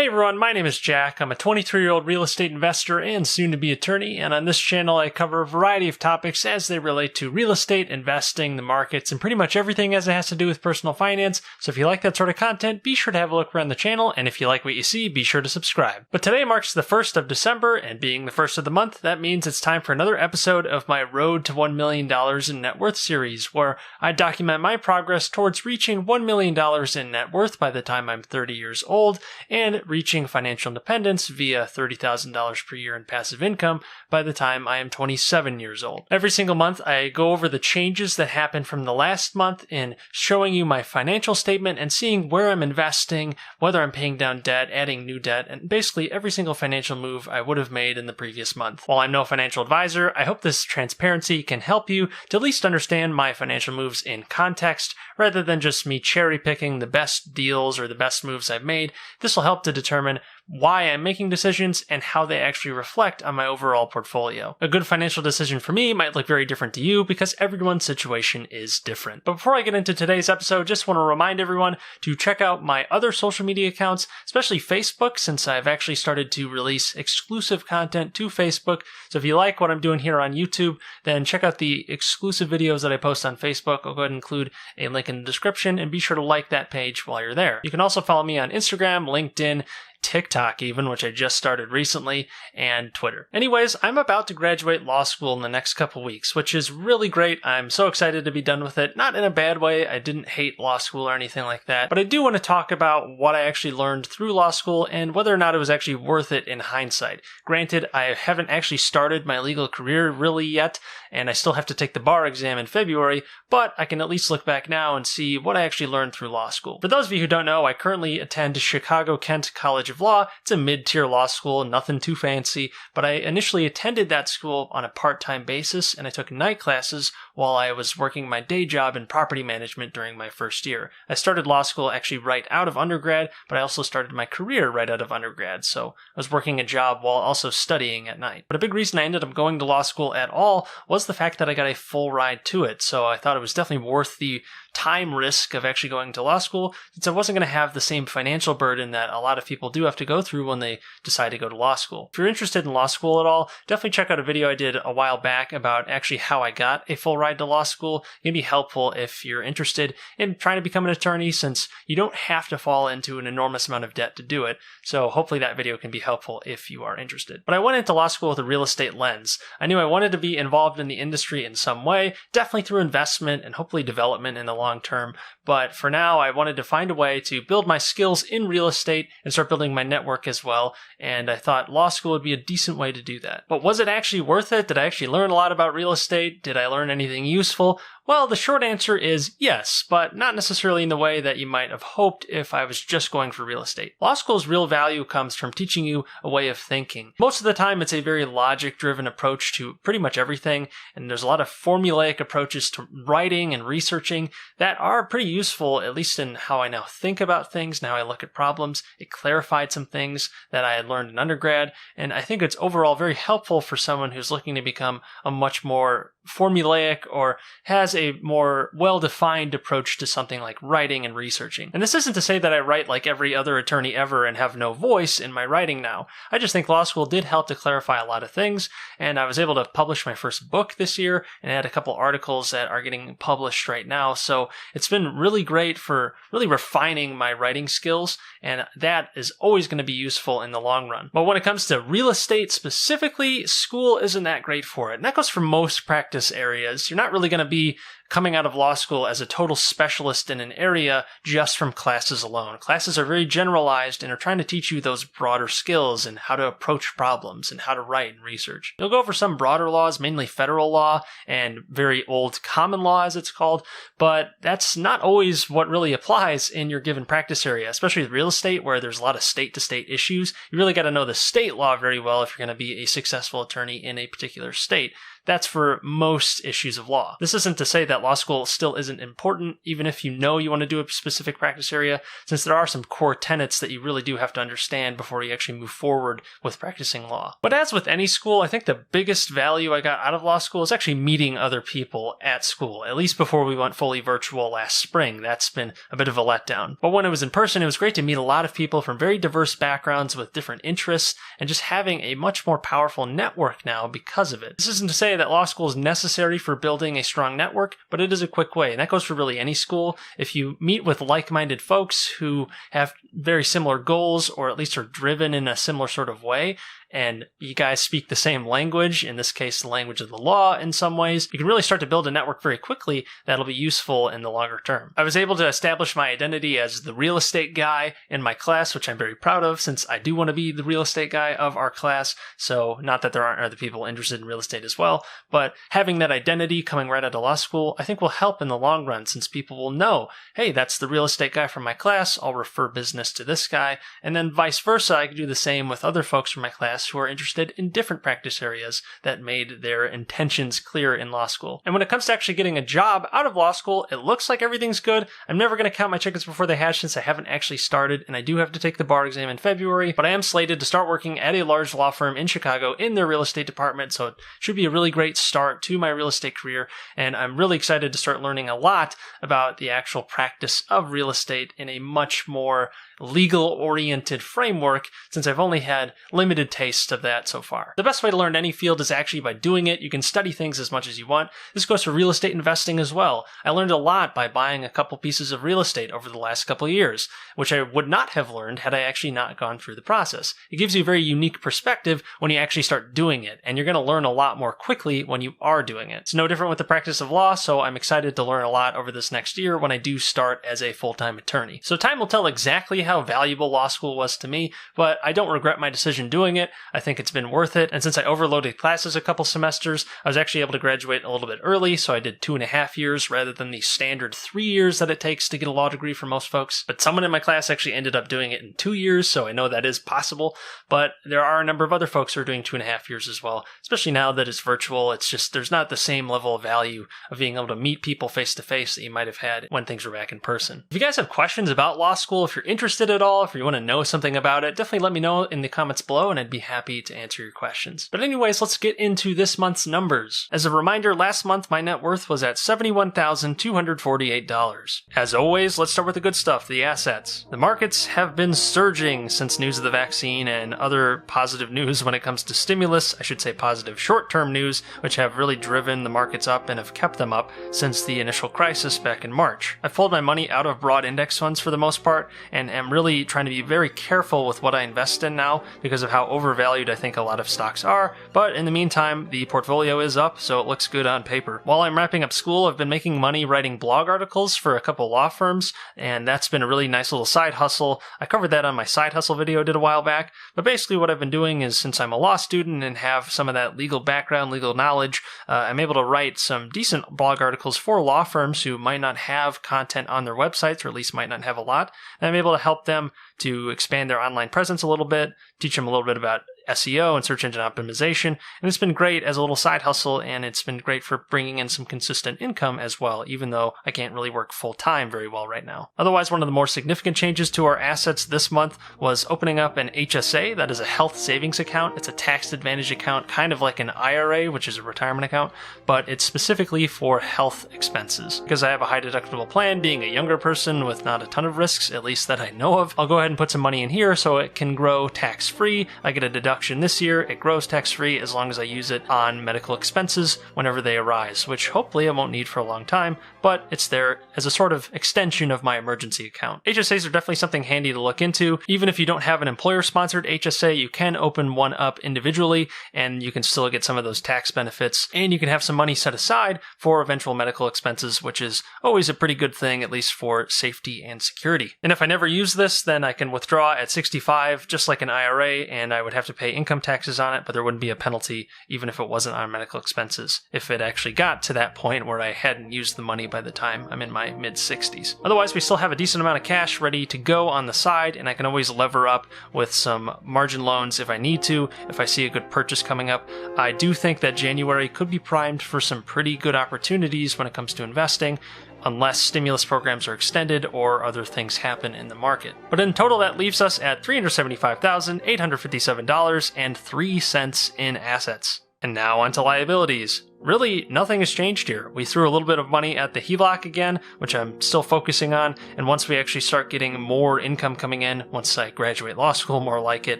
Hey everyone, my name is Jack. I'm a 23-year-old real estate investor and soon-to-be attorney, and on this channel I cover a variety of topics as they relate to real estate, investing, the markets, and pretty much everything as it has to do with personal finance. So if you like that sort of content, be sure to have a look around the channel, and if you like what you see, be sure to subscribe. But today marks the 1st of December, and being the 1st of the month, that means it's time for another episode of my Road to $1 Million in Net Worth series, where I document my progress towards reaching $1 million in net worth by the time I'm 30 years old, and reaching financial independence via $30,000 per year in passive income by the time I am 27 years old. Every single month, I go over the changes that happened from the last month in showing you my financial statement and seeing where I'm investing, whether I'm paying down debt, adding new debt, and basically every single financial move I would have made in the previous month. While I'm no financial advisor, I hope this transparency can help you to at least understand my financial moves in context rather than just me cherry picking the best deals or the best moves I've made. This will help to determine why I'm making decisions and how they actually reflect on my overall portfolio. A good financial decision for me might look very different to you because everyone's situation is different. But before I get into today's episode, just want to remind everyone to check out my other social media accounts, especially Facebook, since I've actually started to release exclusive content to Facebook. So if you like what I'm doing here on YouTube, then check out the exclusive videos that I post on Facebook. I'll go ahead and include a link in the description, and be sure to like that page while you're there. You can also follow me on Instagram, LinkedIn, TikTok even, which I just started recently, and Twitter. Anyways, I'm about to graduate law school in the next couple weeks, which is really great. I'm so excited to be done with it. Not in a bad way. I didn't hate law school or anything like that, but I do want to talk about what I actually learned through law school and whether or not it was actually worth it in hindsight. Granted, I haven't actually started my legal career really yet, and I still have to take the bar exam in February, but I can at least look back now and see what I actually learned through law school. For those of you who don't know, I currently attend Chicago-Kent College of Law. It's a mid-tier law school, nothing too fancy, but I initially attended that school on a part-time basis, and I took night classes while I was working my day job in property management during my first year. I started law school actually right out of undergrad, but I also started my career right out of undergrad, so I was working a job while also studying at night. But a big reason I ended up going to law school at all was the fact that I got a full ride to it, so I thought it was definitely worth the time risk of actually going to law school, since I wasn't going to have the same financial burden that a lot of people do have to go through when they decide to go to law school. If you're interested in law school at all, definitely check out a video I did a while back about actually how I got a full ride to law school. It can be helpful if you're interested in trying to become an attorney, since you don't have to fall into an enormous amount of debt to do it. So hopefully that video can be helpful if you are interested. But I went into law school with a real estate lens. I knew I wanted to be involved in the industry in some way, definitely through investment and hopefully development in the long term. But for now, I wanted to find a way to build my skills in real estate and start building my network as well. And I thought law school would be a decent way to do that. But was it actually worth it? Did I actually learn a lot about real estate? Did I learn anything useful? Well, the short answer is yes, but not necessarily in the way that you might have hoped if I was just going for real estate. Law school's real value comes from teaching you a way of thinking. Most of the time, it's a very logic-driven approach to pretty much everything, and there's a lot of formulaic approaches to writing and researching that are pretty useful, at least in how I now think about things and how I look at problems. It clarified some things that I had learned in undergrad, and I think it's overall very helpful for someone who's looking to become a much more formulaic or has a more well-defined approach to something like writing and researching. And this isn't to say that I write like every other attorney ever and have no voice in my writing now. I just think law school did help to clarify a lot of things, and I was able to publish my first book this year and add a couple articles that are getting published right now. So it's been really great for really refining my writing skills, and that is always going to be useful in the long run. But when it comes to real estate specifically, school isn't that great for it. And that goes for most practice areas. You're not really going to be coming out of law school as a total specialist in an area just from classes alone. Classes are very generalized and are trying to teach you those broader skills and how to approach problems and how to write and research. You'll go over some broader laws, mainly federal law and very old common law as it's called, but that's not always what really applies in your given practice area, especially with real estate where there's a lot of state-to-state issues. You really got to know the state law very well if you're going to be a successful attorney in a particular state. that's for most issues of law. This isn't to say that law school still isn't important, even if you know you want to do a specific practice area, since there are some core tenets that you really do have to understand before you actually move forward with practicing law. But as with any school, I think the biggest value I got out of law school is actually meeting other people at school, at least before we went fully virtual last spring. That's been a bit of a letdown. But when it was in person, it was great to meet a lot of people from very diverse backgrounds with different interests and just having a much more powerful network now because of it. This isn't to say that law school is necessary for building a strong network, but it is a quick way. And that goes for really any school. If you meet with like-minded folks who have very similar goals, or at least are driven in a similar sort of way, and you guys speak the same language, in this case, the language of the law in some ways, you can really start to build a network very quickly that'll be useful in the longer term. I was able to establish my identity as the real estate guy in my class, which I'm very proud of, since I do want to be the real estate guy of our class. So not that there aren't other people interested in real estate as well, but having that identity coming right out of law school, I think will help in the long run, since people will know, hey, that's the real estate guy from my class, I'll refer business to this guy, and then vice versa, I can do the same with other folks from my class who are interested in different practice areas that made their intentions clear in law school. And when it comes to actually getting a job out of law school, it looks like everything's good. I'm never going to count my chickens before they hatch, since I haven't actually started, and I do have to take the bar exam in February, but I am slated to start working at a large law firm in Chicago in their real estate department, so it should be a really great start to my real estate career, and I'm really excited to start learning a lot about the actual practice of real estate in a much more legal-oriented framework, since I've only had limited taste of that so far. The best way to learn any field is actually by doing it. You can study things as much as you want. This goes for real estate investing as well. I learned a lot by buying a couple pieces of real estate over the last couple of years, which I would not have learned had I actually not gone through the process. It gives you a very unique perspective when you actually start doing it, and you're going to learn a lot more quickly when you are doing it. It's no different with the practice of law, so I'm excited to learn a lot over this next year when I do start as a full-time attorney. So time will tell exactly how valuable law school was to me, but I don't regret my decision doing it. I think it's been worth it, and since I overloaded classes a couple semesters, I was actually able to graduate a little bit early, so I did 2.5 years rather than the standard 3 years that it takes to get a law degree for most folks. But someone in my class actually ended up doing it in 2 years, so I know that is possible, but there are a number of other folks who are doing 2.5 years as well, especially now that it's virtual. It's just, there's not the same level of value of being able to meet people face to face that you might have had when things were back in person. If you guys have questions about law school, if you're interested at all, if you want to know something about it, definitely let me know in the comments below, and I'd be happy to answer your questions. But anyways, let's get into this month's numbers. As a reminder, last month my net worth was at $71,248. As always, let's start with the good stuff, the assets. The markets have been surging since news of the vaccine and other positive news when it comes to stimulus, I should say positive short-term news, which have really driven the markets up and have kept them up since the initial crisis back in March. I've pulled my money out of broad index funds for the most part, and am really trying to be very careful with what I invest in now because of how overvalued I think a lot of stocks are, but in the meantime, the portfolio is up, so it looks good on paper. While I'm wrapping up school, I've been making money writing blog articles for a couple law firms, and that's been a really nice little side hustle. I covered that on my side hustle video I did a while back, but basically what I've been doing is, since I'm a law student and have some of that legal background, legal knowledge, I'm able to write some decent blog articles for law firms who might not have content on their websites, or at least might not have a lot, and I'm able to help them to expand their online presence a little bit, teach them a little bit about SEO and search engine optimization, and it's been great as a little side hustle, and it's been great for bringing in some consistent income as well, even though I can't really work full-time very well right now. Otherwise, one of the more significant changes to our assets this month was opening up an HSA, that is a health savings account. It's a tax-advantaged account, kind of like an IRA, which is a retirement account, but it's specifically for health expenses. Because I have a high deductible plan, being a younger person with not a ton of risks, at least that I know of, I'll go ahead and put some money in here so it can grow tax-free. I get a deduction this year, it grows tax-free as long as I use it on medical expenses whenever they arise, which hopefully I won't need for a long time, but it's there as a sort of extension of my emergency account. HSAs are definitely something handy to look into. Even if you don't have an employer-sponsored HSA, you can open one up individually, and you can still get some of those tax benefits, and you can have some money set aside for eventual medical expenses, which is always a pretty good thing, at least for safety and security. And if I never use this, then I can withdraw at 65, just like an IRA, and I would have to pay pay income taxes on it, but there wouldn't be a penalty even if it wasn't on medical expenses, if it actually got to that point where I hadn't used the money by the time I'm in my mid-60s. Otherwise, we still have a decent amount of cash ready to go on the side, and I can always lever up with some margin loans if I need to, if I see a good purchase coming up. I do think that January could be primed for some pretty good opportunities when it comes to investing, unless stimulus programs are extended or other things happen in the market. But in total, that leaves us at $375,857.03 in assets. And now onto liabilities. Really, nothing has changed here. We threw a little bit of money at the HELOC again, which I'm still focusing on, and once we actually start getting more income coming in, once I graduate law school more like it,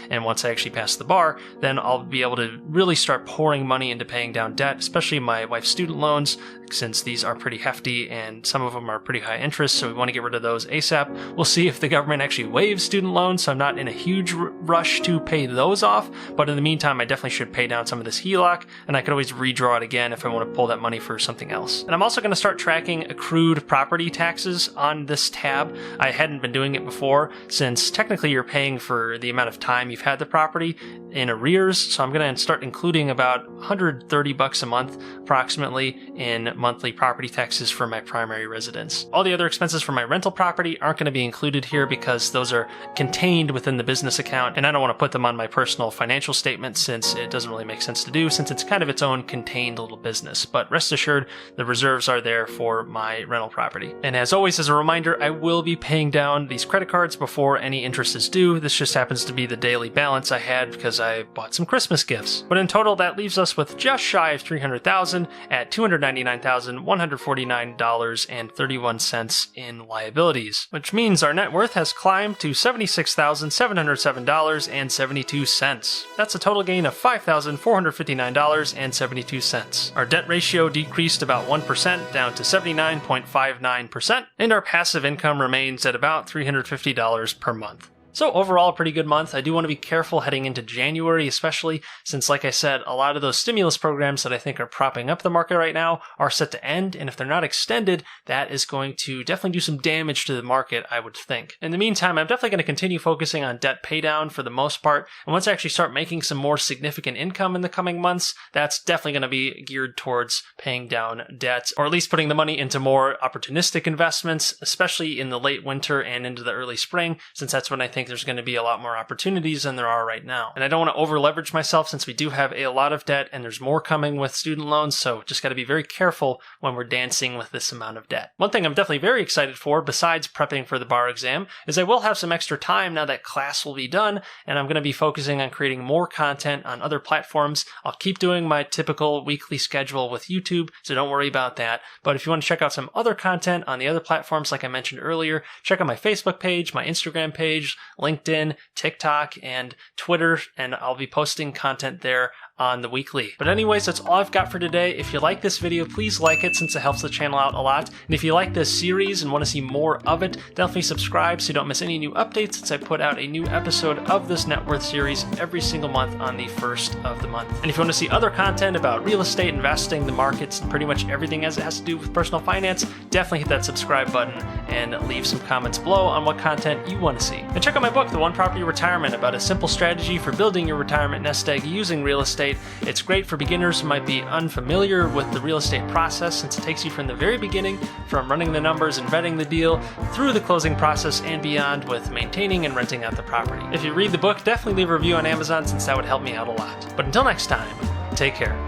and once I actually pass the bar, then I'll be able to really start pouring money into paying down debt, especially my wife's student loans, since these are pretty hefty and some of them are pretty high interest, so we want to get rid of those ASAP. We'll see if the government actually waives student loans, so I'm not in a huge rush to pay those off, but in the meantime, I definitely should pay down some of this HELOC, and I could always redraw it again if I want to pull that money for something else. And I'm also going to start tracking accrued property taxes on this tab. I hadn't been doing it before, since technically you're paying for the amount of time you've had the property in arrears, so I'm going to start including about $130 a month approximately in monthly property taxes for my primary residence. All the other expenses for my rental property aren't going to be included here because those are contained within the business account, and I don't want to put them on my personal financial statement since it doesn't really make sense to do, since it's kind of its own contained little business. But rest assured, the reserves are there for my rental property. And as always, as a reminder, I will be paying down these credit cards before any interest is due. This just happens to be the daily balance I had because I bought some Christmas gifts. But in total, that leaves us with just shy of $300,000 at $299,149.31 in liabilities, which means our net worth has climbed to $76,707.72. That's a total gain of $5,459.72. Our debt ratio decreased about 1% down to 79.59%, and our passive income remains at about $350 per month. So overall, a pretty good month. I do want to be careful heading into January, especially since, like I said, a lot of those stimulus programs that I think are propping up the market right now are set to end, and if they're not extended, that is going to definitely do some damage to the market, I would think. In the meantime, I'm definitely going to continue focusing on debt paydown for the most part, and once I actually start making some more significant income in the coming months, that's definitely going to be geared towards paying down debt, or at least putting the money into more opportunistic investments, especially in the late winter and into the early spring, since that's when I think there's going to be a lot more opportunities than there are right now. And I don't want to over leverage myself since we do have a lot of debt and there's more coming with student loans, so just got to be very careful when we're dancing with this amount of debt. One thing I'm definitely very excited for, besides prepping for the bar exam, is I will have some extra time now that class will be done, and I'm going to be focusing on creating more content on other platforms. I'll keep doing my typical weekly schedule with YouTube, so don't worry about that. But if you want to check out some other content on the other platforms, like I mentioned earlier, check out my Facebook page, my Instagram page, LinkedIn, TikTok, and Twitter, and I'll be posting content there on the weekly. But anyways, that's all I've got for today. If you like this video, please like it since it helps the channel out a lot. And if you like this series and want to see more of it, definitely subscribe so you don't miss any new updates since I put out a new episode of this net worth series every single month on the first of the month. And if you want to see other content about real estate, investing, the markets, and pretty much everything as it has to do with personal finance, definitely hit that subscribe button and leave some comments below on what content you want to see. And check out my book, The One Property Retirement, about a simple strategy for building your retirement nest egg using real estate. It's great for beginners who might be unfamiliar with the real estate process since it takes you from the very beginning, from running the numbers and vetting the deal, through the closing process and beyond with maintaining and renting out the property. If you read the book, definitely leave a review on Amazon since that would help me out a lot. But until next time, take care.